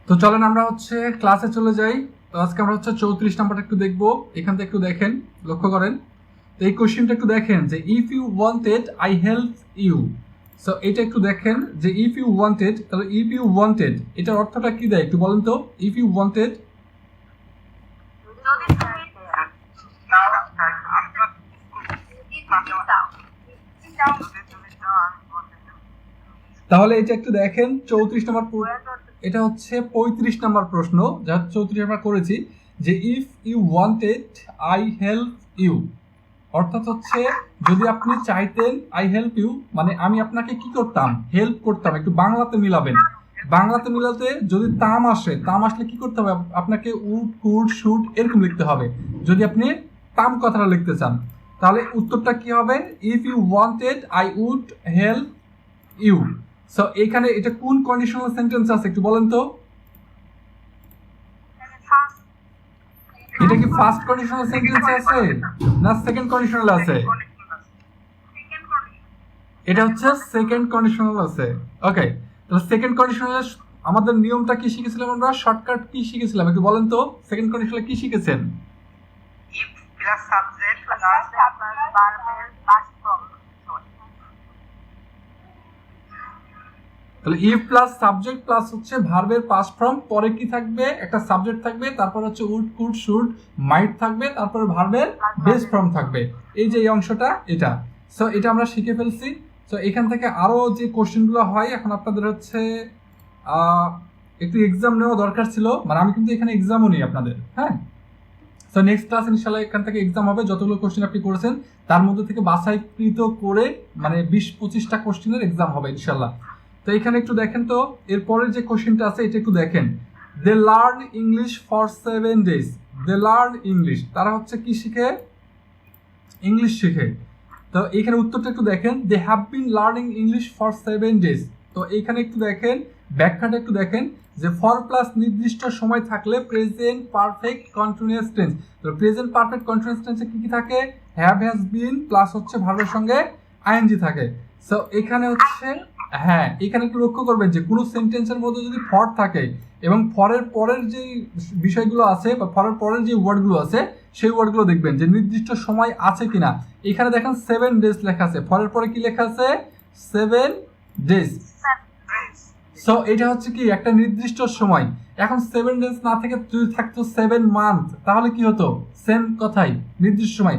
তো চলেন আমরা হচ্ছে ক্লাসে চলে যাই। তো আজকে আমরা হচ্ছে 34 নাম্বারটা একটু দেখবো। এখান থেকে একটু দেখেন, লক্ষ্য করেন। তো এই কোশ্চেনটা একটু দেখেন যে if you wanted I help you. So এটা একটু দেখেন যে ইফ ইউ ওয়ান্টেড, তাহলে ইফ ইউ ওয়ান্টেড এটার অর্থটা কি দেয় একটু বলেন তো। ইফ ইউ ওয়ান্টেড তাহলে এটা একটু দেখেন 34 নম্বর, এটা হচ্ছে 35 নম্বর প্রশ্ন, যা 34 আমরা করেছি যে if you wanted I help you, অর্থাৎ হচ্ছে যদি আপনি চাইতেন আই হেল্প ইউ মানে আমি আপনাকে কি করতাম, হেল্প করতাম। একটু বাংলাতে মিলাবেন, বাংলাতে মিলাতে যদি তাম আসে, তাম আসলে কি করতে হবে আপনাকে, উড কুড শুড এরকম লিখতে হবে যদি আপনি তাম কথাটা লিখতে চান। তাহলে উত্তরটা কি হবে, if you wanted I would help you. So এখানে এটা কোন কন্ডিশনাল সেন্টেন্স আছে একটু বলেন তো। এটা কি ফার্স্ট কন্ডিশনাল সেন্টেন্স আছে না সেকেন্ড কন্ডিশনাল আছে? এটা হচ্ছে সেকেন্ড কন্ডিশনাল আছে। ওকে, তাহলে সেকেন্ড কন্ডিশনাল আমাদের নিয়মটা কি শিখেছিলাম আমরা, শর্টকাট কি শিখেছিলাম একটু বলেন তো। সেকেন্ড কন্ডিশনালে কি শিখেছেন? ইফ প্লাস সাবজেক্ট প্লাস ভার্বের পাস্ট ফর্ম। তাহলে ইফ প্লাস সাবজেক্ট প্লাস হচ্ছে ভার্বের পাস্ট ফর্ম, পরে কি থাকবে, একটা সাবজেক্ট থাকবে, তারপর হচ্ছে উড কুড শুড মাইট থাকবে, তারপরে ভার্বের বেস ফর্ম থাকবে। এই যে এই অংশটা এটা। সো এটা আমরা শিখে ফেলছি। সো এখান থেকে আরো যে কোশ্চেনগুলো হয়, এখন আপনাদের হচ্ছে একটু এক্সাম নেওয়া দরকার ছিল, মানে আমি কিন্তু এখানে এক্সামও নিই আপনাদের, হ্যাঁ। সো নেক্সট ক্লাস ইনশাআল্লাহ এখান থেকে এক্সাম হবে, যতগুলো কোশ্চেন আপনি করেছেন তার মধ্যে থেকে বাছাইকৃত করে মানে 20-25টা কোশ্চেনের এক্সাম হবে ইনশাআল্লাহ। তো এখানে একটু দেখেন তো, এরপরের যে কোশ্চেনটা আছে এটা একটু দেখেন। They learn English for 7 days। They learn English, তারা হচ্ছে কি শিখে, ইংলিশ শিখে। তো এখানে উত্তরটা একটু দেখেন, they have been learning English for 7 days। তো এখানে একটু দেখেন, ব্যাখ্যাটা একটু দেখেন যে ফর প্লাস নির্দিষ্ট সময় থাকলে প্রেজেন্ট পারফেক্ট কন্টিনিউয়াস টেন্স। তো প্রেজেন্ট পারফেক্ট কন্টিনিউয়াস টেন্সে কি কি থাকে, হ্যাভ হ্যাজ বিন প্লাস হচ্ছে ভার্বের সঙ্গে আইএনজি থাকে। সো এখানে হচ্ছে হ্যাঁ, এখানে একটু লক্ষ্য করবেন যে কোনো সেন্টেন্সের মধ্যে যদি ফর থাকে এবং ফরের পরের যে বিষয়গুলো আছে বা ফরের পরের যে ওয়ার্ডগুলো আছে সেই ওয়ার্ডগুলো দেখবেন যে নির্দিষ্ট সময় আছে কিনা। এখানে দেখেন 7 days লেখা আছে, ফরের পরে কি লেখা আছে, 7 days। সো এটা হচ্ছে কি একটা নির্দিষ্ট সময়। এখন 7 days না থেকে যদি থাকতো 7 month, তাহলে কি হতো, সেম কথাই নির্দিষ্ট সময়।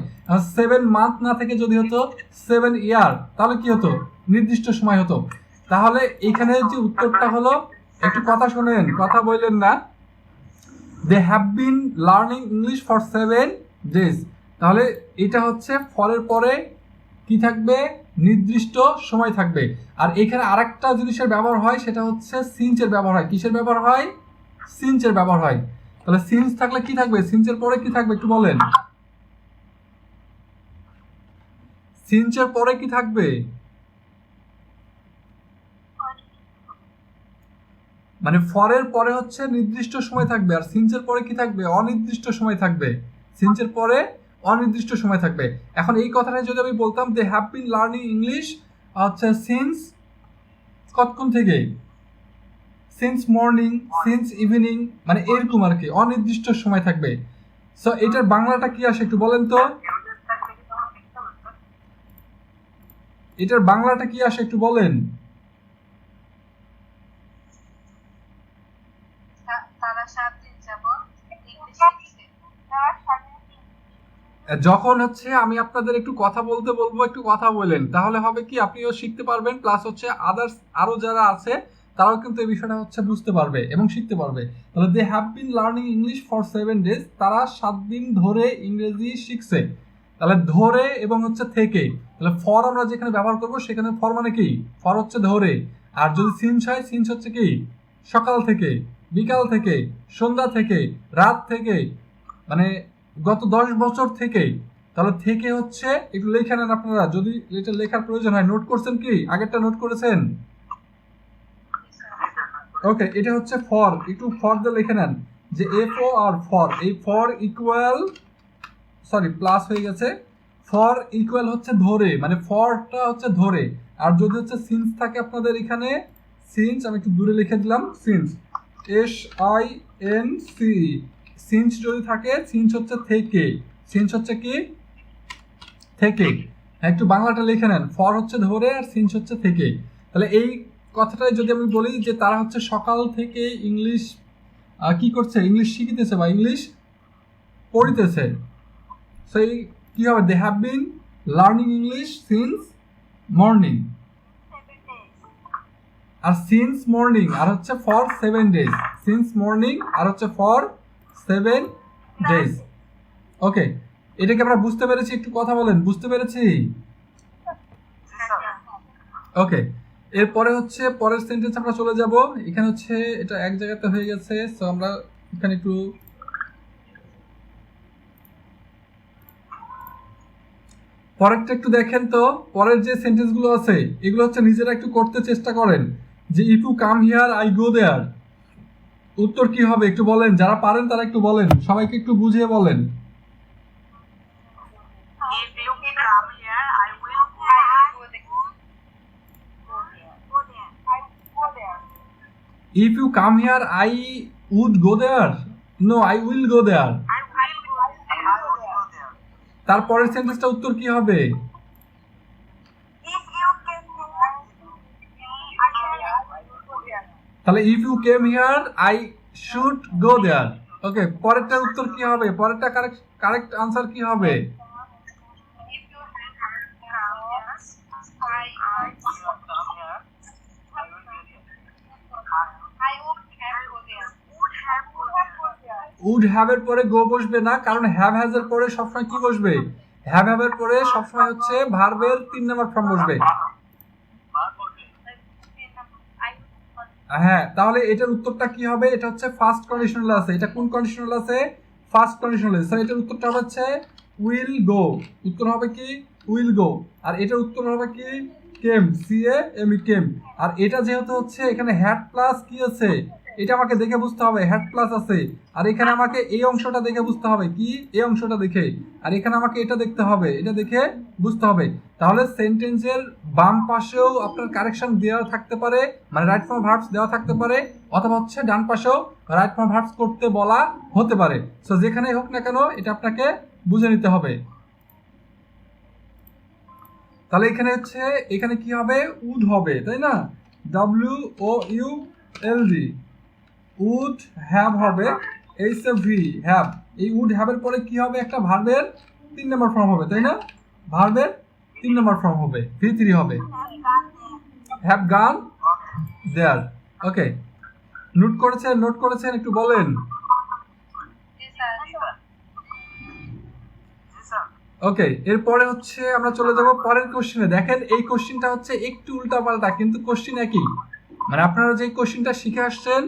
7 month না থেকে যদি হতো 7 year, তাহলে কি হতো, নির্দিষ্ট সময় হতো। তাহলে এখানে যে উত্তরটা হলো, একটু কথা শুনেন, কথা বললেন না। They have been learning English for 7 days। তাহলে এটা হচ্ছে ফরের পরে কি থাকবে, নির্দিষ্ট সময় থাকবে। আর এখানে আরেকটা জিনিসের ব্যবহার হয়, সেটা হচ্ছে সিন্সের ব্যবহার হয়। কিসের ব্যবহার হয়, সিন্সের ব্যবহার হয়। তাহলে সিন্স থাকলে কি থাকবে, সিন্সের পরে কি থাকবে একটু বলেন, সিন্সের পরে কি থাকবে, মানে ফরের পরে হচ্ছে নির্দিষ্ট সময় থাকবে আর সিন্সের পরে কি থাকবে, অনির্দিষ্ট সময় থাকবে। সিন্সের পরে অনির্দিষ্ট সময় থাকবে। এখন এই কথাটা যদি আমি বলতাম they have been learning English আচ্ছা সিন্স কতক্ষণ থেকে, সিন্স মর্নিং, সিন্স ইভিনিং, মানে এরকম আর কি, অনির্দিষ্ট সময় থাকবে। সো এটার বাংলাটা কি আসে একটু বলেন তো, এটার বাংলাটা কি আসে একটু বলেন। যখন হচ্ছে আমি আপনাদের একটু কথা বলতে বলবো, একটু কথা বলেন, তাহলে হবে কি আপনিও শিখতে পারবেন, প্লাস হচ্ছে আদার্স আরো যারা আছে তারাও কিন্তু এই বিষয়টা হচ্ছে বুঝতে পারবে এবং শিখতে পারবে। তাহলে they have been learning English for 7 days, তারা 7 দিন ধরে ইংরেজি শিখছে। তাহলে ধরে এবং হচ্ছে থেকে, তাহলে ফর আমরা যেখানে ব্যবহার করবো সেখানে ফর মানে কি, ফর হচ্ছে ধরে। আর যদি সিন্স হয়, সিন্স হচ্ছে কি সকাল থেকে, বিকাল থেকে, সন্ধ্যা থেকে, রাত থেকে, মানে গত 10 বছর থেকে। তাহলে থেকে হচ্ছে একটু লিখে নেন আপনারা, যদি এটা লেখার প্রয়োজন হয়। নোট করছেন কি, আগেরটা নোট করেছেন? ওকে, এটা হচ্ছে ফর, একটু ফর দিয়ে লিখে নেন যে এফ ও আর ফর, এই ফর ইকুয়াল, সরি প্লাস হয়ে গেছে, ফর ইকুয়াল হচ্ছে ধরে, মানে ফরটা হচ্ছে ধরে। আর যদি হচ্ছে সিন্স থাকে আপনাদের এখানে, সিন্স আমি একটু দূরে লিখে দিলাম, সিন্স SINC, সিন্স যদি থাকে, সিন্স হচ্ছে থেকে, সিন্স হচ্ছে কি থেকে। একটু বাংলাটা লিখে নেন, ফর হচ্ছে ধরে আর সিন্স হচ্ছে থেকে। তাহলে এই কথাটাই যদি আমি বলি যে তারা হচ্ছে সকাল থেকে ইংলিশ কি করছে, ইংলিশ শিখিতেছে বা ইংলিশ পড়িতেছে। সেই কি হবে, they have been learning English since morning. আর সিন্স মর্নিং আর হচ্ছে ফর 7 days, সিন্স মর্নিং আর হচ্ছে ফর 7 days। ওকে, এটাকে আমরা বুঝতে পেরেছি? একটু কথা বলেন, বুঝতে পেরেছি? ওকে, এরপরে হচ্ছে পরের সেন্টেন্স আমরা চলে যাব। এখানে হচ্ছে এটা এক জায়গাতে হয়ে গেছে, সো আমরা এখানে একটু পরেরটা একটু দেখেন তো। পরের যে সেন্টেন্সগুলো আছে এগুলো হচ্ছে নিজেরা একটু করতে চেষ্টা করেন। যে if you come here I go there, উত্তর কি হবে একটু বলেন, যারা পারেন তারা একটু বলেন, সবাইকে একটু বুঝিয়ে বলেন। If you come here, I will go there. If you come here I would go there, no I will go there. I will go there. তারপরের সেন্টেন্সটা উত্তর কি হবে? If you can go there. তাহলে if you came here I should go there. Okay, পরেরটার উত্তর কি হবে? পরেরটা কারেক্ট আনসার কি হবে? If you come here, I would have go there. Would have এর পরে গো বসবে না, কারণ হ্যাভ হ্যাজ এর পরে সবসময় কি বসবে? হ্যাভ হ্যাভ এর পরে সবসময় হচ্ছে ভার্বের 3 নাম্বার ফর্ম বসবে। হ্যাঁ, তাহলে এটার উত্তরটা কি হবে? এটা হচ্ছে ফার্স্ট কন্ডিশনাল আছে। এটা কোন কন্ডিশনাল আছে? ফার্স্ট কন্ডিশনাল আছে। এটার উত্তরটা হচ্ছে উইল গো। উত্তর হবে কি? Will go. আর এটার উত্তর হবে কি? কেম, CAME, কেম। আর এটা যেহেতু হচ্ছে এখানে হ্যাড প্লাস কি আছে, এটা আমাকে দেখে বুঝতে হবে হ্যাড প্লাস আছে। আর এখানে আমাকে এই অংশটা দেখে বুঝতে হবে কি, এই অংশটা দেখে। আর এখানে আমাকে এটা দেখতে হবে, এটা দেখে বুঝতে হবে। তাহলে সেন্টেন্সের বাম পাশেও আপনার কারেকশন দেওয়া থাকতে পারে, মানে রাইট ফর্ম ভার্বস দেওয়া থাকতে পারে, অথবা হচ্ছে ডান পাশেও রাইট ফর্ম ভার্বস করতে বলা হতে পারে। সো যেখানেই হোক না কেন এটা আপনাকে বুঝে নিতে হবে। তাহলে এখানে হচ্ছে এখানে কি হবে? উড হবে, তাই না? WOULD, উড হ্যাভ হবে, HAV, হ্যাভ। এই উড হ্যাভের পরে কি হবে? একটা ভার্বের 3 নাম্বার ফর্ম হবে, তাই না? ভার্বের 3 নাম্বার ফর্ম হবে, V3 হবে। হ্যাভ গান দেয়ার। ওকে, নোট করেছেন একটু বলেন। ওকে, এরপরে হচ্ছে আমরা চলে যাব পরের কোশ্চেনে। দেখেন এই কোশ্চেনটা হচ্ছে একটু উল্টাপাল্টা, কিন্তু কোশ্চেন একই। মানে আপনারা যে কোশ্চেনটা শিখে আসছেন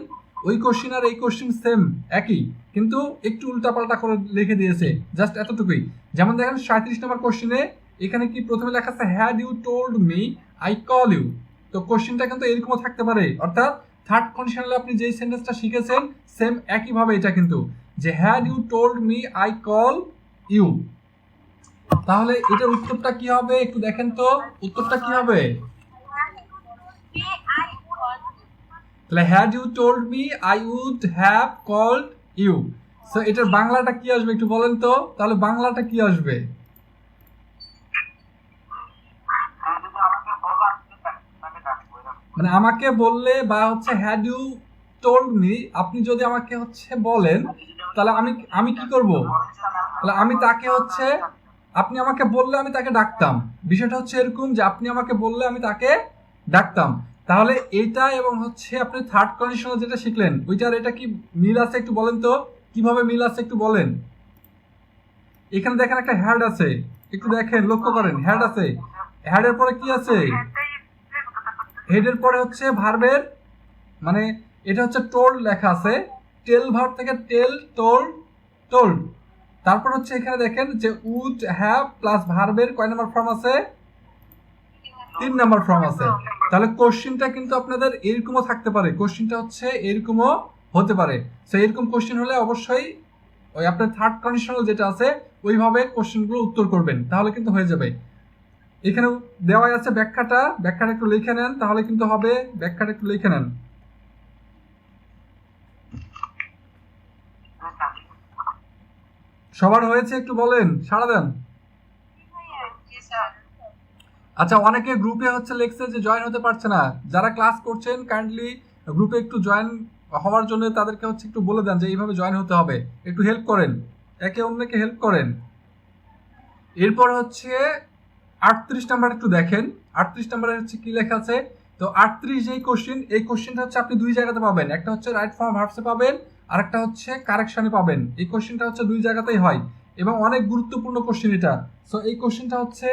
ওই কোশ্চেন আর এই কোশ্চেন সেম একই, কিন্তু একটু উল্টাপাল্টা করে লিখে দিয়েছে, জাস্ট এতটুকুই। যেমন দেখেন 37 নম্বর কোশ্চেনে এখানে কি প্রথমে লেখা আছে had you told me I call you. তো কোশ্চেনটা কিন্তু এরকমও থাকতে পারে, অর্থাৎ থার্ড কন্ডিশনালে আপনি যেই সেন্টেন্সটা শিখেছেন সেম একইভাবে এটা কিন্তু, যে had you told me I call you. তাহলে এটার উত্তরটা কি হবে একটু দেখেন তো, উত্তরটা কি হবে? তাহলে had you told me I would have called you. So এটার বাংলাটা কি আসবে একটু বলেন তো, তাহলে বাংলাটা কি আসবে? মানে আমাকে বললে বা হচ্ছে হ্যাড ইউ টোল্ড মি, আপনি যদি আমাকে হচ্ছে বলেন তাহলে আমি কি করব? তাহলে আমি তাকে হচ্ছে, আপনি আমাকে বললে আমি তাকে ডাকতাম। বিষয়টা হচ্ছে এরকম যে আপনি আমাকে বললে আমি তাকে ডাকতাম। তাহলে এইটা এবং হচ্ছে আপনি থার্ড কন্ডিশনাল যেটা শিখলেন ওইটার এটা কি মিল আছে একটু বলেন তো, কিভাবে মিল আছে একটু বলেন। এখানে দেখেন একটা হ্যাড আছে, একটু দেখেন, লক্ষ্য করেন, হ্যাড আছে। হ্যাডের পরে কি আছে? হেডের পরে হচ্ছে ভার্বের, মানে এটা হচ্ছে টোল্ড লেখা আছে, টেল ভার্ব থেকে টেল, টোল্ড। তারপর হচ্ছে এখানে দেখেন যে উড হ্যাভ প্লাস ভার্বের কয় নাম্বার ফর্ম আছে? 3 নাম্বার ফর্ম আছে। তাহলে কোশ্চেনটা কিন্তু আপনাদের এরকমও থাকতে পারে, কোশ্চেনটা হচ্ছে এরকমও হতে পারে। সো এরকম কোশ্চেন হলে অবশ্যই ওই আপনার থার্ড কন্ডিশনাল যেটা আছে ওইভাবে কোশ্চেনগুলো উত্তর করবেন, তাহলে কিন্তু হয়ে যাবে। এখানে দেওয়া আছে ব্যাখ্যাটা একটু লিখে নেন, তাহলে কিন্তু হবে। ব্যাখ্যাটা একটু লিখে নেন। সবার হয়েছে একটু বলেন, সাড়া দেন। Yes, sir. আচ্ছা, অনেকে গ্রুপে হচ্ছে লেখছে যে জয়েন হতে পারছে না। যারা ক্লাস করছেন কাইন্ডলি গ্রুপে একটু জয়েন হওয়ার জন্য তাদেরকে হচ্ছে একটু বলে দেন যে এইভাবে জয়েন হতে হবে, একটু হেল্প করেন, একে অন্যকে হেল্প করেন। এরপর হচ্ছে 38 নাম্বার একটু দেখেন। 38 নাম্বারে হচ্ছে কি লেখা আছে? তো 38 যেই কোশ্চেন, এই কোশ্চেনটা হচ্ছে আপনি দুই জায়গাতে পাবেন। একটা হচ্ছে রাইট ফর্ম ভার্বসে পাবেন, আর একটা হচ্ছে কারেকশনে পাবেন। এই কোশ্চেনটা হচ্ছে দুই জায়গাতেই হয় এবং অনেক গুরুত্বপূর্ণ কোশ্চেন এটা। সো এই কোশ্চেনটা হচ্ছে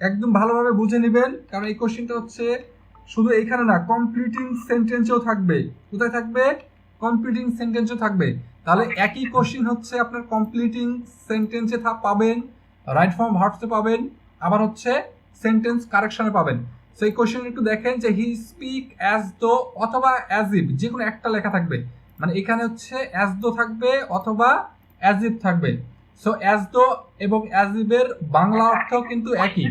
একদম ভালোভাবে বুঝে নেবেন, কারণ এই কোশ্চেনটা হচ্ছে শুধু এইখানে না, কমপ্লিটিং সেন্টেন্সেও থাকবে। কোথায় থাকবে? কমপ্লিটিং সেন্টেন্সেও থাকবে। তাহলে একই কোশ্চেন হচ্ছে আপনার কমপ্লিটিং সেন্টেন্সে পাবেন, রাইট ফর্ম ভার্বসে পাবেন, আবার হচ্ছে সেন্টেন্স কারেকশনে পাবেন। সো এই কোশ্চেন একটু দেখেন যে হি স্পিক অ্যাজ দো অথবা অ্যাজ ইফ, যে কোনো একটা লেখা থাকবে। মানে এখানে হচ্ছে অ্যাজ দো থাকবে অথবা অ্যাজ ইফ থাকবে। সো অ্যাজ দো এবং অ্যাজ ইফের বাংলা অর্থ কিন্তু একই।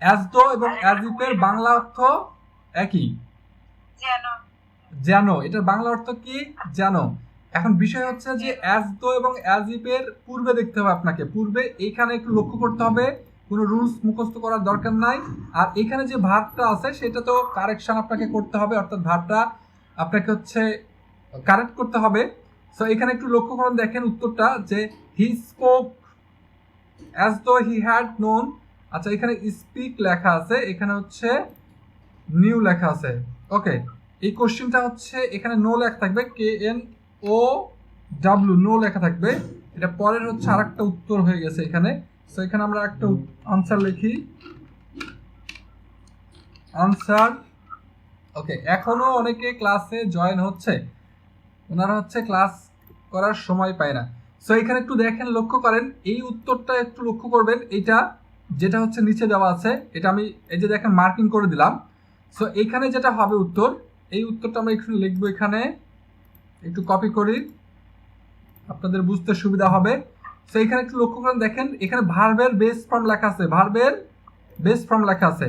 অ্যাজ দো এবং অ্যাজ ইফের বাংলা অর্থ একই। যেন, এটার বাংলা অর্থ কি? যেন। এখন বিষয় হচ্ছে যে অ্যাজ দো এবং অ্যাজ ইফের পূর্বে দেখতে হবে আপনাকে। পূর্বে এইখানে একটু লক্ষ্য করতে হবে, কোনো রুলস মুখস্থ করার দরকার নাই। আর এখানে যে ভার্বটা আছে সেটা তো কারেকশন আপনাকে করতে হবে, অর্থাৎ ভার্বটা আপনাকে হচ্ছে কারেক্ট করতে হবে। সো এখানে একটু লক্ষ্য করুন, দেখেন উত্তরটা যে he spoke as though he had known. আচ্ছা, এখানে স্পিক লেখা আছে, এখানে হচ্ছে নিউ লেখা আছে। ওকে, এই কোশ্চেনটা হচ্ছে এখানে নো লেখা থাকবে, KNOW, নো লেখা থাকবে। এটা পরের হচ্ছে আরেকটা উত্তর হয়ে গেছে এখানে। সো এখানে আমরা একটা আনসার লিখি, আনসার। ওকে, এখনো অনেকে ক্লাসে জয়েন হচ্ছে, ওনারা হচ্ছে ক্লাস করার সময় পায় না। সো এখানে একটু দেখেন, লক্ষ্য করেন, এই উত্তরটা একটু লক্ষ্য করবেন। এইটা যেটা হচ্ছে নিচে দেওয়া আছে, এটা আমি এই যে দেখেন মার্কিং করে দিলাম। সো এখানে যেটা হবে উত্তর, এই উত্তরটা আমরা একটু লিখবো এখানে, একটু কপি করি, আপনাদের বুঝতে সুবিধা হবে। সো এখানে একটু লক্ষ্য করেন, দেখেন এখানে ভার্বের বেস ফর্ম লেখা আছে, ভার্বের বেস ফর্ম লেখা আছে।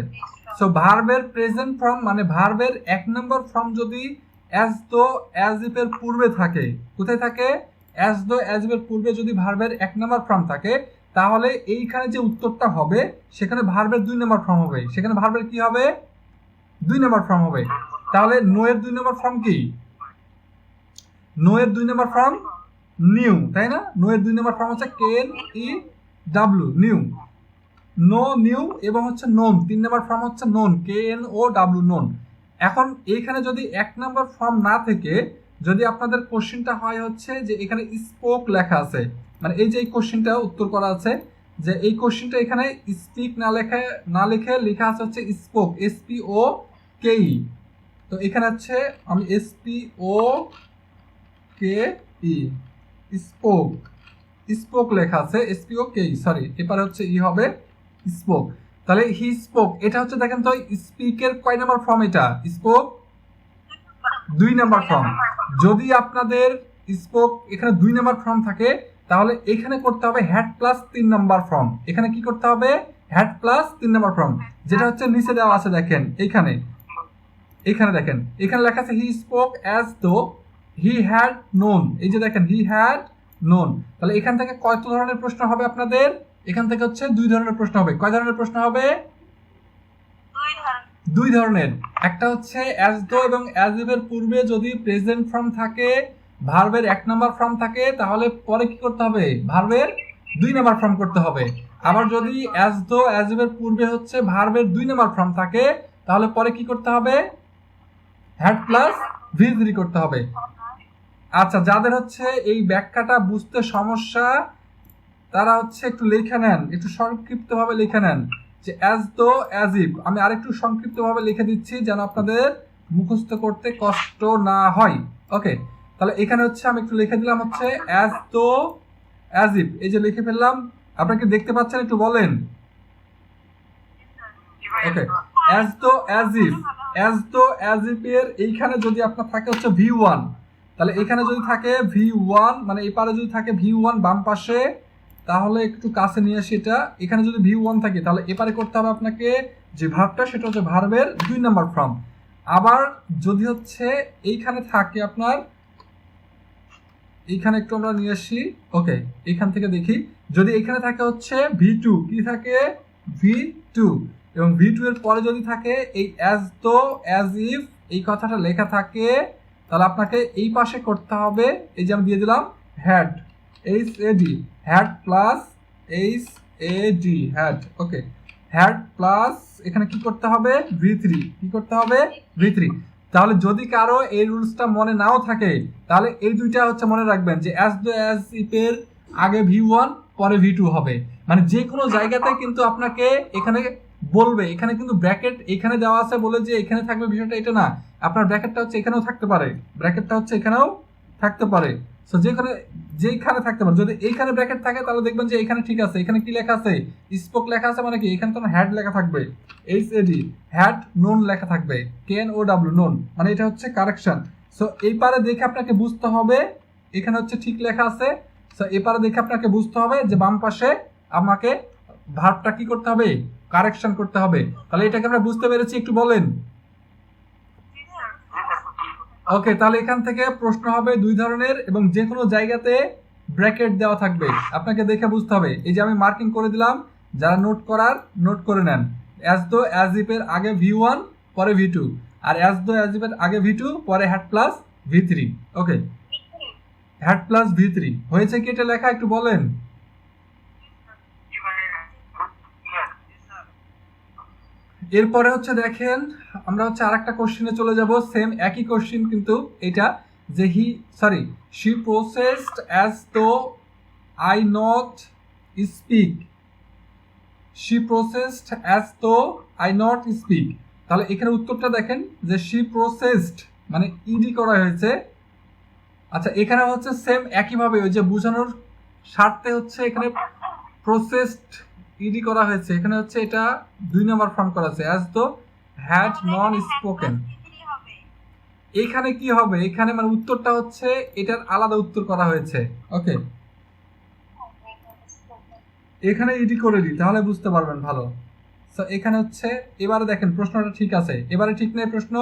সো ভার্বের প্রেজেন্ট ফর্ম মানে ভার্বের এক নম্বর ফর্ম যদি অ্যাজ দো অ্যাজ ইফ এর পূর্বে থাকে, কোথায় থাকে? অ্যাজ দো অ্যাজ ইফ এর পূর্বে যদি ভার্বের এক নম্বর ফর্ম থাকে, তাহলে এইখানে যে উত্তরটা হবে সেখানে ভার্বের দুই নম্বর ফর্ম হবে। সেখানে ভার্বের কি হবে? দুই নম্বর ফর্ম হবে। তাহলে নো এর দুই নম্বর ফর্ম কি? নো এর দুই নম্বর ফর্ম নিউ, তাই না? নো এর দুই নম্বর ফর্ম হচ্ছে KNEW, নিউ। নো, নিউ এবং হচ্ছে নোন, তিন নম্বর ফর্ম হচ্ছে নোন, KNOW, নোন। এখন এইখানে যদি এক নম্বর ফর্ম না থেকে যদি আপনাদের কোশ্চেনটা হয় হচ্ছে যে এখানে স্পোক লেখা আছে, মানে এই যে এই কোশ্চেনটা উত্তর করা আছে, যে এই কোশ্চেনটা এখানে স্পিক না লিখে লেখা আছে হচ্ছে স্পোক, SPOKE। তো এখানে হচ্ছে আমি SPOKE, স্পোক লেখা আছে, SPOKE, সরি, এবারে হচ্ছে হবে স্পোক। তাহলে হি স্পোক, এটা হচ্ছে দেখেন তো স্পিকের কয় নাম্বার ফর্ম? এটা স্পোক দুই নাম্বার ফর্ম। যদি আপনাদের স্পোক এখানে দুই নাম্বার ফর্ম থাকে, তাহলে এখানে করতে হবে হ্যাড প্লাস 3 নাম্বার ফর্ম। এখানে কি করতে হবে? হ্যাড প্লাস 3 নাম্বার ফর্ম, যেটা হচ্ছে নিচে দেওয়া আছে। দেখেন এখানে দেখেন, এখানে লেখা আছে he spoke as though he had known. এই যে দেখেন হি হ্যাড নোন। তাহলে এখান থেকে কত ধরনের প্রশ্ন হবে আপনাদের? এখান থেকে হচ্ছে দুই ধরনের প্রশ্ন হবে। কয় ধরনের প্রশ্ন হবে? দুই ধরনের। একটা হচ্ছে অ্যাজ দো এবং অ্যাজ ইফ এর পূর্বে যদি প্রেজেন্ট ফর্ম থাকে, ভার্বের এক নাম্বার ফর্ম থাকে, তাহলে পরে কি করতে হবে? ভার্বের দুই নাম্বার ফর্ম করতে হবে। আবার যদি অ্যাজ দো অ্যাজ ইফ এর পূর্বে হচ্ছে ভার্বের দুই নাম্বার ফর্ম থাকে, তাহলে পরে কি করতে হবে? হ্যাড প্লাস VS3 করতে হবে। আচ্ছা, যাদের হচ্ছে এই ব্যাখ্যাটা বুঝতে সমস্যা, তারা হচ্ছে একটু লিখে নেন, একটু সংক্ষিপ্তভাবে লিখে নেন যে অ্যাজ দো অ্যাজ ইফ। আমি আরেকটু সংক্ষিপ্তভাবে লিখে দিচ্ছি যেন আপনাদের মুখস্থ করতে কষ্ট না হয়। ওকে, তাহলে এখানে হচ্ছে আমি একটু লিখে দিলাম হচ্ছে অ্যাজ দো অ্যাজ ইফ, এই যে লিখে ফেললাম। আপনারা কি দেখতে পাচ্ছেন? একটু বলেন। Okay, as though as if, as though as if এর এইখানে যদি আপনার থাকে হচ্ছে V1, তাহলে এখানে যদি থাকে V1, মানে এই পারে যদি থাকে V1 বাম পাশে, তাহলে একটু কাছে নিয়ে আসি এটা। এখানে যদি V1 থাকে, তাহলে এপারে করতে হবে আপনাকে যে ভার্বটা, সেটা হচ্ছে ভার্বের দুই নাম্বার ফর্ম। আবার যদি হচ্ছে এইখানে থাকে আপনার এইখানে একটু আমরা নিয়ে আসি। ওকে, এইখান থেকে দেখি যদি এখানে থাকে হচ্ছে V2, কি থাকে V2, এবং V2 এর পরে যদি থাকে এই অ্যাজ তো অ্যাজ ইফ এই কথাটা লেখা থাকে, তাহলে আপনাকে এই পাশে করতে হবে, এই যে আমি দিয়ে দিলাম had, HAD, had plus HAD, had. Okay, had plus এখানে কি করতে হবে V3, কি করতে হবে V3। তাহলে যদি কারো এই রুলসটা মনে নাও থাকে, তাহলে এই দুইটা হচ্ছে মনে রাখবেন যে অ্যাজ দো অ্যাজ ইফ এর আগে V1 পরে V2 হবে। মানে যে কোনো জায়গাতে কিন্তু আপনাকে এখানে বলবে, এখানে কিন্তু ব্র্যাকেট এখানে দেওয়া আছে বলে যে এখানে থাকবে বিষয়টা এটা না, আপনার ব্র্যাকেটটা হচ্ছে এখানেও থাকতে পারে, ব্র্যাকেটটা হচ্ছে এখানেও থাকতে পারে। সো যেখানে থাকতে পারে, যদি এইখানে ব্র্যাকেট থাকে তাহলে দেখবেন যে এখানে ঠিক আছে, এখানে কি লেখা আছে স্পোক লেখা আছে, মানে কি এখানে তো হ্যাড লেখা থাকবে, HAD, হ্যাড নোন লেখা থাকবে, KNOW নোন, মানে এটা হচ্ছে কারেকশন। সো এই পারে দেখে আপনাকে বুঝতে হবে এখানে হচ্ছে ঠিক লেখা আছে। সো এই পারে দেখে আপনাকে বুঝতে হবে যে বাম পাশে আমাকে ভার্বটা কি করতে হবে, কারেকশন করতে হবে। তাহলে এটাকে আমরা বুঝতে পেরেছি, একটু বলেন। ওকে, তাহলে এখান থেকে প্রশ্ন হবে দুই ধরনের এবং যে কোনো জায়গাতে ব্র্যাকেট দেওয়া থাকবে, আপনাকে দেখে বুঝতে হবে। এই যে আমি মার্কিং করে দিলাম, যারা নোট করার নোট করে নেন, অ্যাজ দো অ্যাজ ইফ এর আগে V1 পরে V2, আর অ্যাজ দো অ্যাজ ইফ এর আগে V2 পরে had plus V3। Okay, had plus V3 হয়েছে কি এটা লেখা, একটু বলেন। এরপরে হচ্ছে দেখেন আমরা হচ্ছে আরেকটা কোশ্চেনে চলে যাব, সেম একই কোশ্চেন কিন্তু এটা, যে শি প্রসেসড অ্যাজ তো I not speak, she processed as তো আই নট স্পিক। তাহলে এখানে উত্তরটা দেখেন যে শি প্রসেসড মানে ইডি করা হয়েছে। আচ্ছা, এখানে হচ্ছে সেম একইভাবে ওই যে বোঝানোর স্বার্থে হচ্ছে এখানে প্রসেসড ইডি করা হয়েছে, এখানে হচ্ছে এটা 2 নম্বর ফর্ম করা আছে অ্যাজ তো হ্যাড নন স্পোকেন। এখানে কি হবে, এখানে মানে উত্তরটা হচ্ছে এটার আলাদা উত্তর করা হয়েছে। ওকে, এখানে ইডি করে দিই তাহলে বুঝতে পারবেন ভালো। সো এখানে হচ্ছে এবারে দেখেন প্রশ্নটা ঠিক আছে, এবারে ঠিক নেই প্রশ্ন।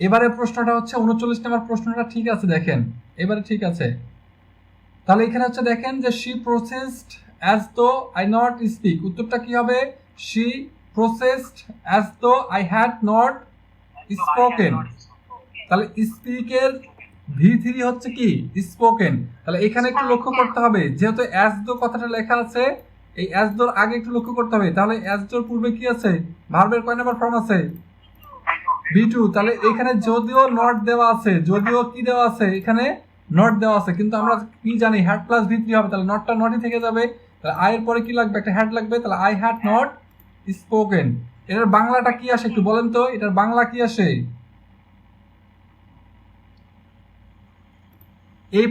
এবারে প্রশ্নটা হচ্ছে 39 নম্বর প্রশ্নটা ঠিক আছে, দেখেন এবারে ঠিক আছে। তাহলে এখানে হচ্ছে দেখেন যে শি প্রসেসড অ্যাজ তো আই নট স্পিক, উত্তরটা কি হবে শি প্রসেসড অ্যাজ তো আই হ্যাড নট স্পোকেন। তাহলে স্পিকের V3 হচ্ছে কি স্পোকেন। তাহলে এখানে একটু লক্ষ্য করতে হবে, যেহেতু অ্যাজ দো কথাটা লেখা আছে, এই অ্যাজ দোর আগে একটু লক্ষ্য করতে হবে। তাহলে অ্যাজ দোর পূর্বে কি আছে, ভার্বের কয় নাম্বার ফর্ম আছে V2। তাহলে এখানে যদিও নট দেওয়া আছে, যদিও কি দেওয়া আছে এখানে নট দেওয়া আছে, কিন্তু আমরা কি জানি হ্যাড প্লাস V3 হবে, তাহলে নটটা নটই থেকে যাবে। তাহলে আই এর পরে কি লাগবে, একটা হ্যাড লাগবে, তাহলে আই হ্যাড নট স্পোকেন। এটার বাংলাটা কি আসে একটু বলেন তো, এটার বাংলা কি আসে? এই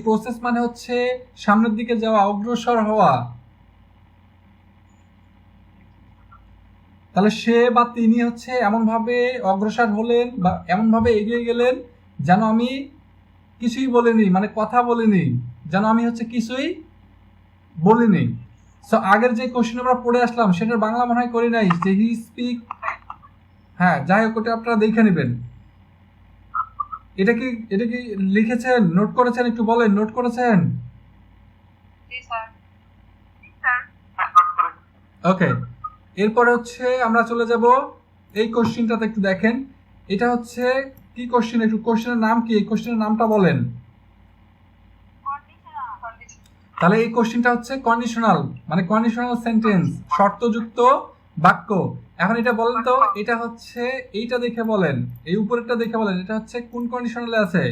প্রসেস মানে হচ্ছে সামনের দিকে যাওয়া, অগ্রসর হওয়া। তাহলে সে বা তিনি হচ্ছে এমন ভাবে অগ্রসর হলেন বা এমন ভাবে এগিয়ে গেলেন যেন আমি কিছুই বলিনি, মানে কথা বলিনি, যেন আমি হচ্ছে কিছুই বলিনি। সো আগের যে কোশ্চেন আমরা পড়ে আসলাম সেটার বাংলা মনে হয় করি নাই, যে হি স্পিক। হ্যাঁ, যাই হোক ওটা আপনারা দেখে নেবেন। এটা কি লিখেছেন, নোট করেছেন, একটু বলেন নোট করেছেন? ওকে, এরপরে হচ্ছে আমরা চলে যাব এই কোশ্চেনটাতে, একটু দেখেন এটা হচ্ছে কি কোশ্চেন, একটু কোশ্চেনের নাম কি, এই কোশ্চেনের নামটা বলেন। তাহলে এই কোশ্চেনটা হচ্ছে কন্ডিশনাল, মানে কন্ডিশনাল সেন্টেন্স, শর্তযুক্ত বাক্য। এখন এটা বলেন তো, এটা হচ্ছে এইটা দেখে বলেন, এই উপরেরটা দেখে বলেন, এটা হচ্ছে কোন কন্ডিশনালে আছে?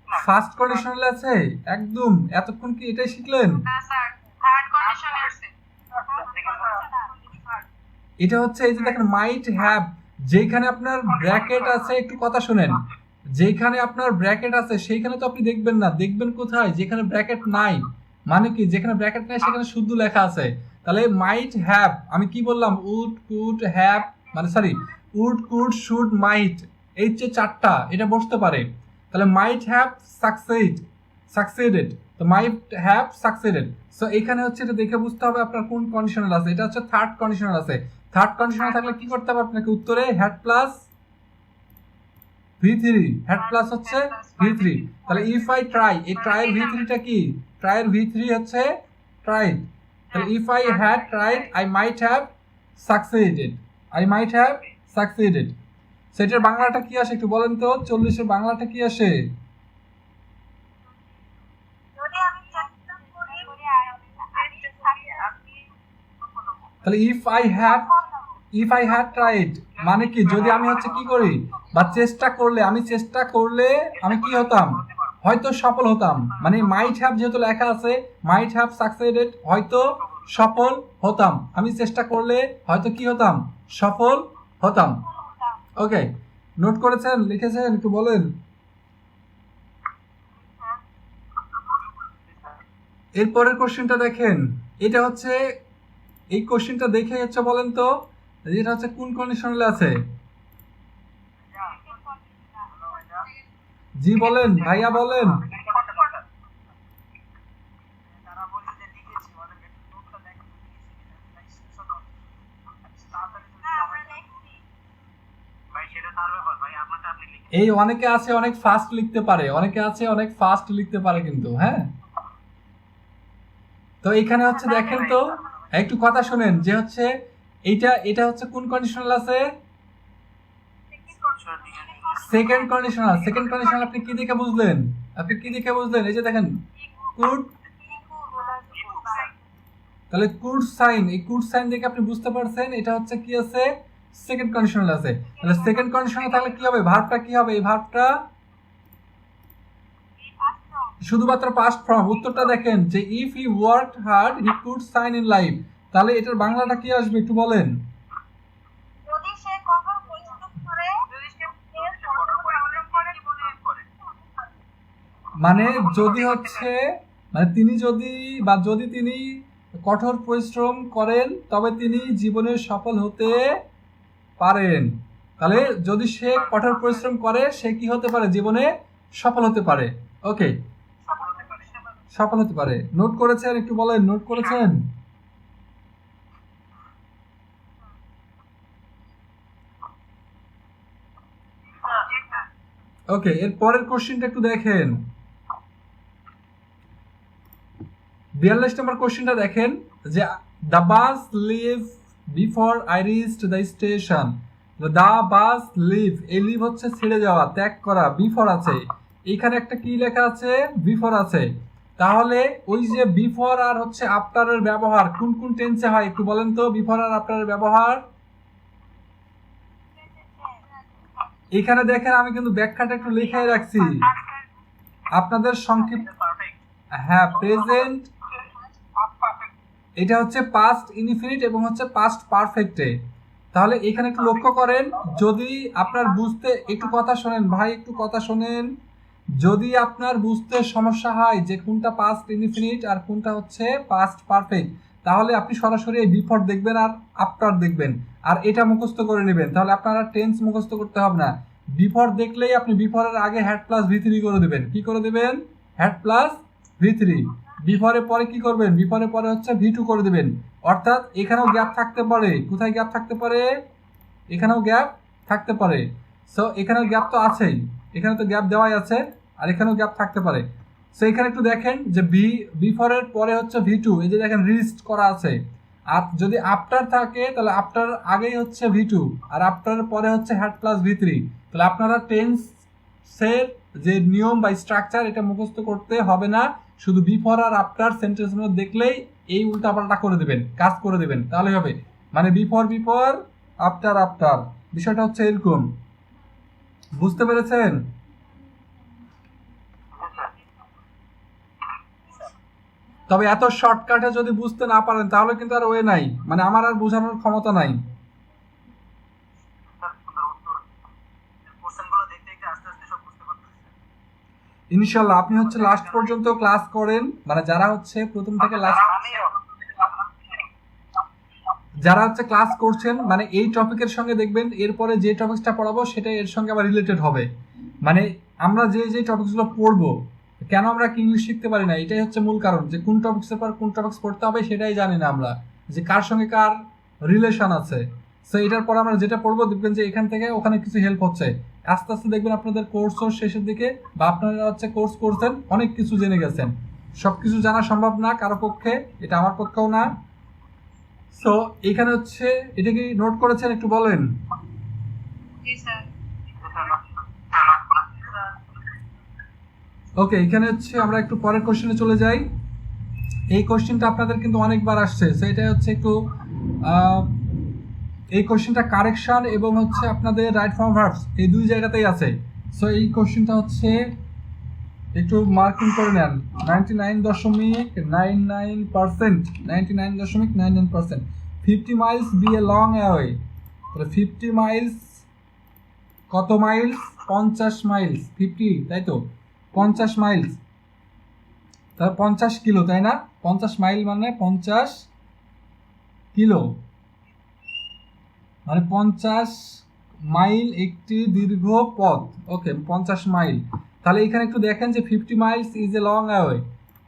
ফার্স্ট কন্ডিশনালে আছে একদম। এতক্ষণ কি এটাই শিখলেন? এটা হচ্ছে এই যে দেখেন মাইট হ্যাভ, যেখানে আপনার ব্র্যাকেট আছে, একটু কথা শুনেন, যেখানে আপনার ব্র্যাকেট আছে সেইখানে তো আপনি দেখবেন না, দেখবেন কোথায় যেখানে ব্র্যাকেট নাই। মানে কি, যেখানে ব্র্যাকেট নাই সেখানে শুদ্ধ লেখা আছে। তাহলে মাইট হ্যাভ, আমি কি বললাম, উড কুড হ্যাভ, মানে সরি উড কুড শুড মাইট, এই যে চারটা এটা বসতে পারে। তাহলে মাইট হ্যাভ সাকসিডেড, তো মাইট হ্যাভ সাকসিডেড। সো এখানে হচ্ছে এটা দেখে বুঝতে হবে আপনার কোন কন্ডিশনাল আছে। এটা হচ্ছে থার্ড কন্ডিশনাল আছে। থার্ড কন্ডিশনাল থাকলে কি করতে হবে আপনাকে? উত্তরে had plus V3, had plus হচ্ছে V3। তাহলে ইফ আই ট্রাই, এই ট্রাই এর V3টা কি? ট্রাই এর V3 হচ্ছে ট্রাইড। তাহলে if I had tried I might have succeeded, I might have succeeded. সেটার বাংলাটা কি আসে একটু বলেন তো? 40 এর বাংলাটা কি আসে? যদি আমি চেষ্টা করি তাহলে ইফ আই হ্যাড ট্রাইড মানে কি? যদি আমি হচ্ছে কি করি বা চেষ্টা করলে, আমি চেষ্টা করলে আমি কি হতাম? হয়তো সফল হতাম। মানে মাইট হ্যাভ যেহেতু লেখা আছে, মাইট হ্যাভ সাকসিডেড, হয়তো সফল হতাম। আমি চেষ্টা করলে হয়তো কি হতাম? সফল হতাম। ওকে, নোট করেছেন, লিখেছেন, একটু বলেন। এরপরের কোশ্চেনটা দেখেন। এটা হচ্ছে, এই কোশ্চেনটা দেখে হচ্ছে বলেন তো এটা হচ্ছে কোন কন্ডিশনালে আছে? জি বলেন, ভাইয়া বলেন। এই অনেকে আছে অনেক ফাস্ট লিখতে পারে, অনেকে আছে অনেক ফাস্ট লিখতে পারে কিন্তু, হ্যাঁ। তো এখানে হচ্ছে দেখেন তো, একটু কথা শুনেন, যে হচ্ছে এটা হচ্ছে কোন কন্ডিশনাল আছে? Second conditional. সেকেন্ড কন্ডিশনাল আপনি কি দেখে বুঝলেন? আপনি কি দেখে বুঝলেন? এই যে দেখেন কুড, তাহলে কুড সাইন, এই কুড সাইন দেখে আপনি বুঝতে পারছেন এটা হচ্ছে কি আছে? সেকেন্ড কন্ডিশনাল আছে। তাহলে সেকেন্ড কন্ডিশনাল তাহলে কি হবে? ভার্বটা কি হবে? এই ভার্বটা শুধুমাত্র পাস্ট ফর্ম। উত্তরটা দেখেন যে if he worked hard he could shine in life. তাহলে এটার বাংলাটা কি আসবে একটু বলেন। যদি সে কঠোর পরিশ্রম করে, মানে যদি হচ্ছে, মানে তিনি যদি বা যদি তিনি কঠোর পরিশ্রম করেন তবে তিনি জীবনে সফল হতে পারেন। তাহলে যদি সে কঠোর পরিশ্রম করে সে কি হতে পারে? জীবনে সফল হতে পারে। ওকে, সফল হতে পারে। নোট করেছেন? একটু বলেন, নোট করেছেন? ওকে, এর পরের কোশ্চেনটা একটু দেখেন। 42 নম্বর কোশ্চেনটা দেখেন যে the bus leave before I reached the station. The bus leave, এই লিভ হচ্ছে ছেড়ে যাওয়া, ত্যাগ করা। বিফোর আছে, এখানে একটা কি লেখা আছে? বিফোর আছে। তাহলে ওই যে বিফোর আর হচ্ছে আফটারের ব্যবহার কোন কোন টেন্সে হয় একটু বলেন তো? বিফোর আর আফটারের ব্যবহার এখানে দেখেন, আমি কিন্তু ব্যাখ্যাটা একটু লিখে রাখছি আপনাদের সংক্ষিপ্ত। হ্যাঁ, প্রেজেন্ট, এটা হচ্ছে পাস্ট ইনডিফিনিট এবং হচ্ছে পাস্ট পারফেক্টে। তাহলে এখানে একটু লক্ষ্য করেন, যদি আপনার বুঝতে, একটু কথা শোনেন ভাই, একটু কথা শোনেন। যদি আপনার বুঝতে সমস্যা হয় যে কোনটা পাস্ট ইনডিফিনিট আর কোনটা হচ্ছে পাস্ট পারফেক্ট, তাহলে আপনি সরাসরি এই বিফোর দেখবেন আর আফটার দেখবেন আর এটা মুখস্থ করে নেবেন। তাহলে আপনার আর টেন্স মুখস্থ করতে হবে না। বিফোর দেখলেই আপনি বিফোরের আগে হ্যাড প্লাস V3 করে দেবেন। কি করে দেবেন? Had plus V3। বিফোরের পরে কি করবেন? বিফোরের পরে হচ্ছে V2 করে দেবেন। অর্থাৎ এখানেও গ্যাপ থাকতে পারে। কোথায় গ্যাপ থাকতে পারে? এখানেও গ্যাপ থাকতে পারে। সো এখানেও গ্যাপ তো আছেই, এখানে তো গ্যাপ দেওয়াই আছে, আর এখানেও গ্যাপ থাকতে পারে। সো এখানে একটু দেখেন যে বিফোর এর পরে হচ্ছে V2, এই যে দেখেন রিস্ট করা আছে। আর যদি আফটার থাকে তাহলে আফটার আগেই হচ্ছে V2 আর আফটারের পরে হচ্ছে হ্যাড প্লাস V3। তাহলে আপনারা টেন্সের যে নিয়ম বা স্ট্রাকচার এটা মুখস্থ করতে হবে না, শুধু বিফোর আর আফটার সেন্টেন্সগুলো দেখলেই এই উল্টাপাল্টা করে দেবেন, কাজ করে দেবেন, তাহলে হবে। মানে বিফোর বিফোর, আফটার আফটার, বিষয়টা হচ্ছে এরকম। বুঝতে পেরেছেন? তবে এত শর্টকাটে যদি বুঝতে না পারেন তাহলে কিন্তু আর ওয়ে নাই, মানে আমার আর বোঝানোর ক্ষমতা নাই। ইনশাল্লাহ আপনি হচ্ছে লাস্ট পর্যন্ত ক্লাস করেন, মানে যারা হচ্ছে প্রথম থেকে লাস্ট, যারা হচ্ছে ক্লাস করছেন, মানে এই টপিকের সঙ্গে দেখবেন এরপরে যে টপিকসটা পড়াবো সেটা এর সঙ্গে আবার রিলেটেড হবে। মানে আমরা যে যে টপিকসগুলো পড়বো কেন আমরা কি ইংলিশ শিখতে পারি না, এটাই হচ্ছে মূল কারণ, যে কোন টপিক্সের পর কোন টপিক্স পড়তে হবে সেটাই জানি না আমরা, যে কার সঙ্গে কার রিলেশন আছে। সো এটার পর আমরা যেটা পড়বো দেখবেন যে এখান থেকে ওখানে কিছু হেল্প হচ্ছে, আস্তে আস্তে দেখবেন আপনাদের কোর্সও শেষের দিকে, বা আপনারা হচ্ছে কোর্স করছেন অনেক কিছু জেনে গেছেন। সবকিছু জানা সম্ভব না কারো পক্ষে, এটা আমার পক্ষেও না। সো এখানে হচ্ছে, এটা কি নোট করেছেন একটু বলেন? জি স্যার। ওকে, এখানে হচ্ছে আমরা একটু পরের কোশ্চেনে চলে যাই। এই কোশ্চেনটা আপনাদের কিন্তু অনেকবার আসছে, সো এটা হচ্ছে একটু এই কোশ্চেনটা কারেকশন এবং হচ্ছে আপনাদের রাইট ফর্ম ভার্বস এই দুই জায়গাতেই আছে। সো এই কোশ্চেনটা হচ্ছে একটু মার্কিং করে নেন। 99.99%, 99.99%। 50 miles be a long away, তাহলে 50 মাইলস কত মাইলস? 50 মাইলস। 50 তাই তো, 50 মাইলস, তাহলে 50 কিলো, তাই না? 50 মাইল মানে 50 কিলো, মানে 50 মাইল একটি দীর্ঘ পথ। ওকে, 50 মাইল। তাহলে এখানে একটু দেখেন যে 50 Miles is a long away,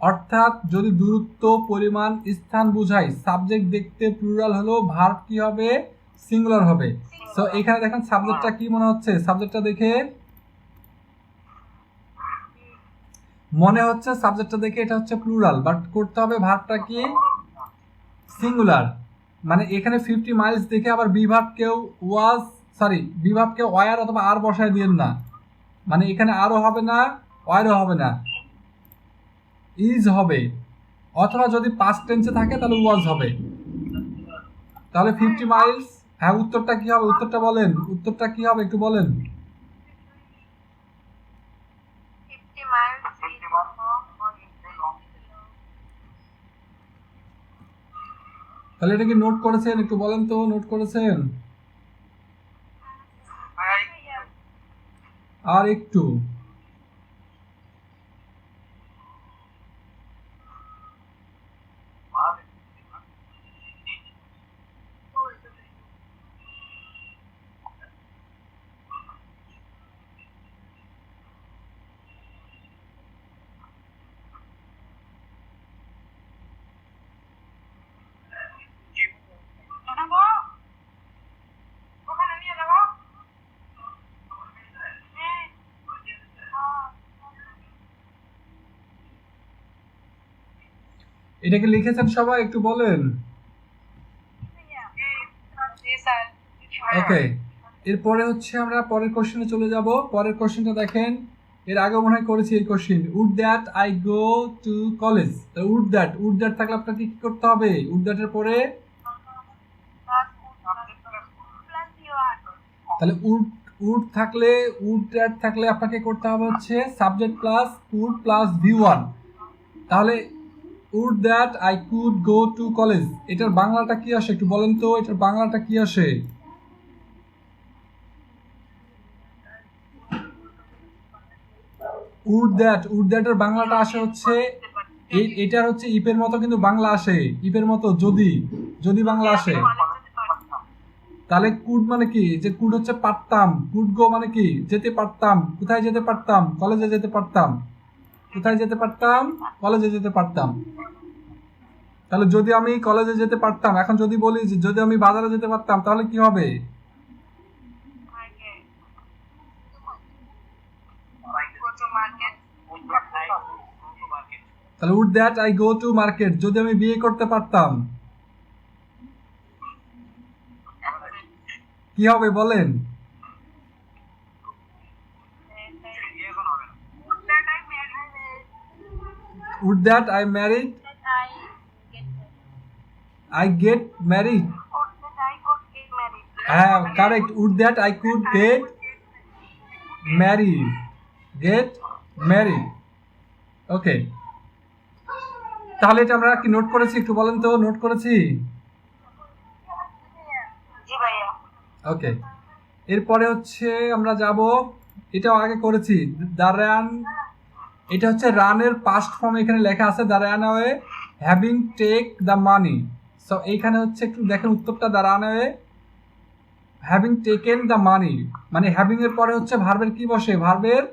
অর্থাৎ যদি দূরত্ব, পরিমাণ, স্থান বোঝায়, সাবজেক্ট দেখতে প্লুরাল হলো, ভার্ব কি হবে? সিঙ্গুলার হবে। সো এখানে দেখেন সাবজেক্টটা কি মনে হচ্ছে? সাবজেক্টটা দেখে মনে হচ্ছে, সাবজেক্টটা দেখে এটা হচ্ছে প্লুরাল, বাট করতে হবে ভার্বটা কি? সিঙ্গুলার। মানে এখানে 50 মাইলস দেখে আবার বিভাবকেও বিভাবকে ওয়ার অথবা আর বসায় দিয়েন না, মানে এখানে আরও হবে না, ওয়ারও হবে না, ইজ হবে, অথবা যদি পাস্ট টেন্সে থাকে তাহলে ওয়াজ হবে। তাহলে 50 মাইলস, হ্যাঁ উত্তরটা কি হবে? উত্তরটা বলেন, উত্তরটা কি হবে একটু বলেন। 50 miles is long. তাহলে এটা কি নোট করেছেন? একটু বলেন তো, নোট করেছেন? আর একটু ওখানে নিয়ে যাবো। এটাকে লিখেছেন সবাই? একটু বলেন। জি স্যার। ওকে, এরপরে হচ্ছে আমরা পরের কোশ্চেনে চলে যাব। পরের কোশ্চেনটা দেখেন, এর আগে মনে হয় করেছি এই question. Would that I go to college. Would that থাকলে আপনাকে কি করতে হবে? উড দ্যাটের পরে তাহলে উড থাকলে, উড দ্যাট থাকলে আপনাকে করতে হবে হচ্ছে subject plus could plus V1। তাহলে would that I could go to college, এটার বাংলাটা কি আসে একটু বলেন তো, এটার বাংলাটা কি আসে? উড দ্যাটের বাংলাটা আসে হচ্ছে, এটার হচ্ছে ইপের মতো কিন্তু বাংলা আসে, ইপের মতো যদি বাংলা আসে। তাহলে কুড মানে কি? যে কুড হচ্ছে পারতাম, কুড গো মানে কি? যেতে পারতাম। কোথায় যেতে পারতাম? কলেজে যেতে পারতাম। কোথায় যেতে পারতাম? কলেজে যেতে পারতাম। তাহলে যদি আমি কলেজে যেতে পারতাম, এখন যদি বলি যে যদি আমি বাজারে যেতে পারতাম, তাহলে কি হবে? তাহলে would that I go to market, যদি আমি বিয়ে করতে পারতাম কি হবে বলেন? Would that I married, I get married. হ্যাঁ correct, would that I could get married. Okay, তাহলে এটা আমরা কি নোট করেছি একটু বলেন তো? নোট করেছি? জি ভাইয়া। ওকে, এরপরে হচ্ছে আমরা যাব, এটাও আগে করেছি, দ্য রান। এটা হচ্ছে রানের পাস্ট ফর্ম, এখানে লেখা আছে the run away having take the money. So এইখানে হচ্ছে একটু দেখেন উত্তরটা, the run away having taken the money, মানে হ্যাভিং এর পরে হচ্ছে ভার্বের কি বসে? ভার্বের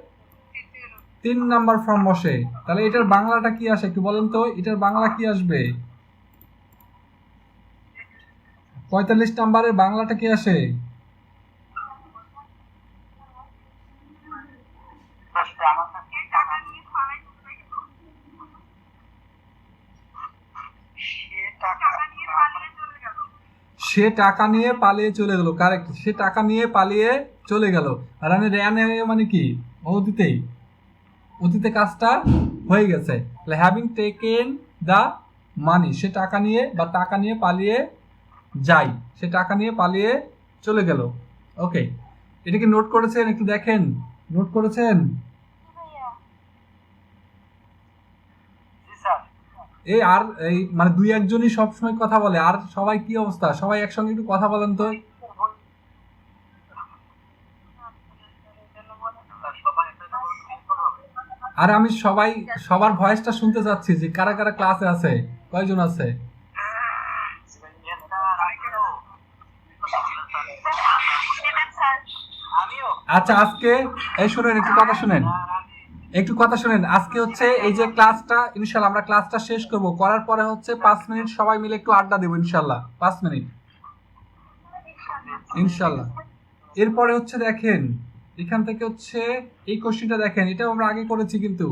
3 নাম্বার ফর্ম বসে, তাহলে এটার বাংলাটা কি আসে একটু বলেন তো, এটার বাংলা কি আসবে? 45 নাম্বারের বাংলাটা কি আসে? সে টাকা নিয়ে পালিয়ে চলে গেল, কারেক্ট, সে টাকা নিয়ে পালিয়ে চলে গেল। আর আমি র্যান মানে কি, অতীতেই, অতীতে কাজটা হয়ে গেছে। তাহলে হ্যাভিং টেকেন দ্য মানি, সে টাকা নিয়ে বা টাকা নিয়ে পালিয়ে যায়, সে টাকা নিয়ে পালিয়ে চলে গেল। ওকে, এটা কি নোট করেছেন? একটু দেখেন, নোট করেছেন? এই আর এই মানে দুই একজনই সবসময় কথা বলে, আর সবাই কি অবস্থা? সবাই একসঙ্গে একটু কথা বলেন তো। আর আমি সবার ভয়েসটা শুনতে চাচ্ছি যে কারা কারা ক্লাসে আছে, কয়জন আছে? আচ্ছা, আজকে এই শুনেন, একটু কথা শুনেন, একটু কথা শুনেন। আজকে হচ্ছে এই যে ক্লাসটা, ইনশাল্লাহ আমরা ক্লাসটা শেষ করব, করার পরে হচ্ছে 5 মিনিট সবাই মিলে একটু আড্ডা দেবো ইনশাল্লাহ, 5 মিনিট ইনশাল্লাহ। এরপরে হচ্ছে দেখেন, এখান থেকে হচ্ছে এই কোশ্চেনটা দেখেন, এটাও আমরা আগে করেছি কিন্তু,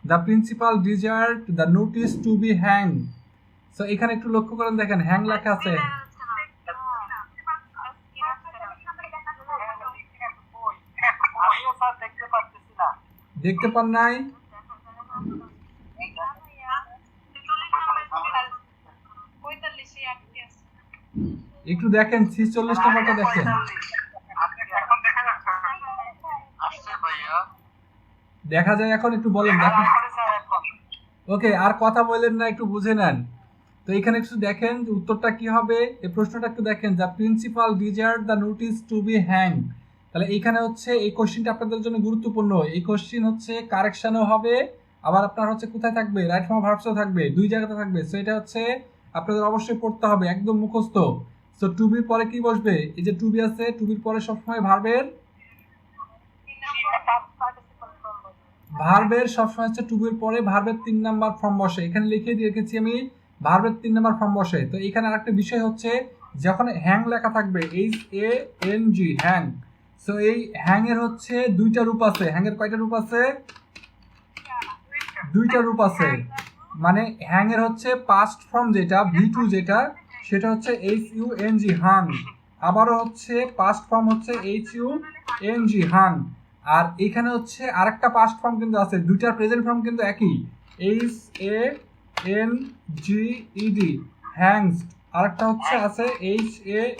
the principal desired the notice two B hang. So এখানে একটু লক্ষ্য করেন, দেখেন হ্যাং লেখা আছে, দেখতে পান নাই? একটু দেখেন 46 নাম্বারটা দেখেন, দেখা যায় এখন? একটু বলেন, দেখেন। ওকে, আর কথা বলেন না, একটু বুঝে নেন। তো এখানে একটু দেখেন যে উত্তরটা কি হবে, এই প্রশ্নটা একটু দেখেন, the principal desired the notice two B hang. তাহলে এইখানে হচ্ছে এই কোশ্চেনটা আপনাদের জন্য গুরুত্বপূর্ণ। এই কোশ্চেন হচ্ছে কারেকশনও হবে, আবার আপনার হচ্ছে কোথায় থাকবে, রাইট ফর্ম ভার্বসও থাকবে, দুই জায়গাতে থাকবে। সো এটা হচ্ছে আপনাদের অবশ্যই পড়তে হবে, একদম মুখস্থ। সো টু বির পরে কি বসবে? এই যে টু বি আছে, টু বির পরে সবসময় ভার্বের সবসময় হচ্ছে টু বির পরে ভার্বের 3 নাম্বার ফর্ম বসে। এখানে লিখে দিয়ে রেখেছি আমি, ভার্বের 3 নাম্বার ফর্ম বসে। তো এখানে আরেকটা বিষয় হচ্ছে, যখন হ্যাং লেখা থাকবে, HANG, হ্যাং। সো এই হ্যাং এর হচ্ছে দুইটা রূপ আছে। হ্যাং এর কয়টা রূপ আছে? দুইটা রূপ আছে। মানে হ্যাং এর হচ্ছে পাস্ট ফর্ম যেটা, V2 যেটা, সেটা হচ্ছে HUNG, হাং। আবারও হচ্ছে পাস্ট ফর্ম হচ্ছে HUNG, হাং। আর এখানে হচ্ছে আরেকটা পাস্ট ফর্ম কিন্তু আছে, দুইটার প্রেজেন্ট ফর্ম কিন্তু একই, HANGED, হ্যাংসড। আরেকটা হচ্ছে আছে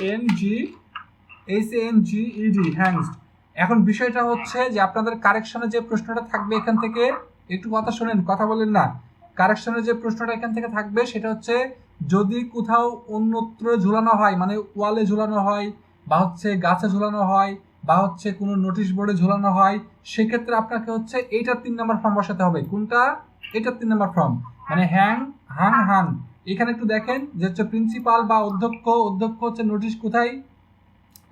HANGED, হ্যাংসড। এখন বিষয়টা হচ্ছে যে আপনাদের কারেকশনে যে প্রশ্নটা থাকবে এখান থেকে, একটু কথা শুনেন, কথা বলেন না। কারেকশনের যে প্রশ্নটা এখান থেকে থাকবে সেটা হচ্ছে, যদি কোথাও অন্যত্র ঝুলানো হয়, মানে ওয়ালে ঝুলানো হয়, বা হচ্ছে গাছে ঝুলানো হয়, বা হচ্ছে কোনো নোটিশ বোর্ডে ঝুলানো হয়, সেক্ষেত্রে আপনাকে হচ্ছে এইটার 3 নাম্বার ফর্ম বসাতে হবে। কোনটা? এটার 3 নাম্বার ফর্ম, মানে হ্যাং, হাং, হান। এখানে একটু দেখেন যে হচ্ছে প্রিন্সিপাল বা অধ্যক্ষ, অধ্যক্ষ হচ্ছে নোটিশ কোথায়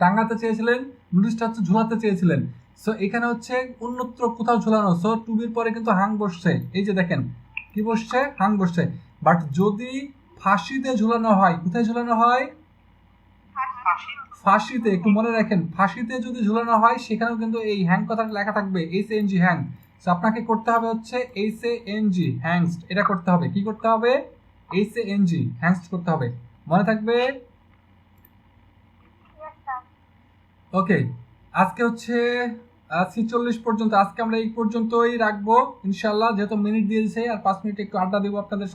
টাঙাতে চেয়েছিলেন, নোটিশটা হচ্ছে ঝুলাতে চেয়েছিলেন। সো এখানে হচ্ছে অন্যত্র কোথাও ঝুলানো, সো টু বির পরে কিন্তু হাং বসছে, এই যে দেখেন কি বসছে, হাং বসছে। বাট যদি ফাঁসিতে ঝুলানো হয়, কোথায় ঝুলানো হয়? ফাঁসিতে। একটু মনে রাখেন, ফাঁসিতে যদি ঝুলানো হয় সেখানেও কিন্তু এই হ্যাং কথাটা লেখা থাকবে, HANG, হ্যাং। সো আপনাকে করতে হবে হচ্ছে HANG, হ্যাংসড, এটা করতে হবে। কি করতে হবে? HANG, হ্যাংসড করতে হবে, মনে থাকবে? ওকে, আজকে হচ্ছে 46 পর্যন্ত, আজকে আমরা এই পর্যন্তই রাখবো ইনশাল্লাহ, যেহেতু মিনিট দিয়েছে, আর 5 মিনিট একটু আড্ডা দেবো আপনাদের।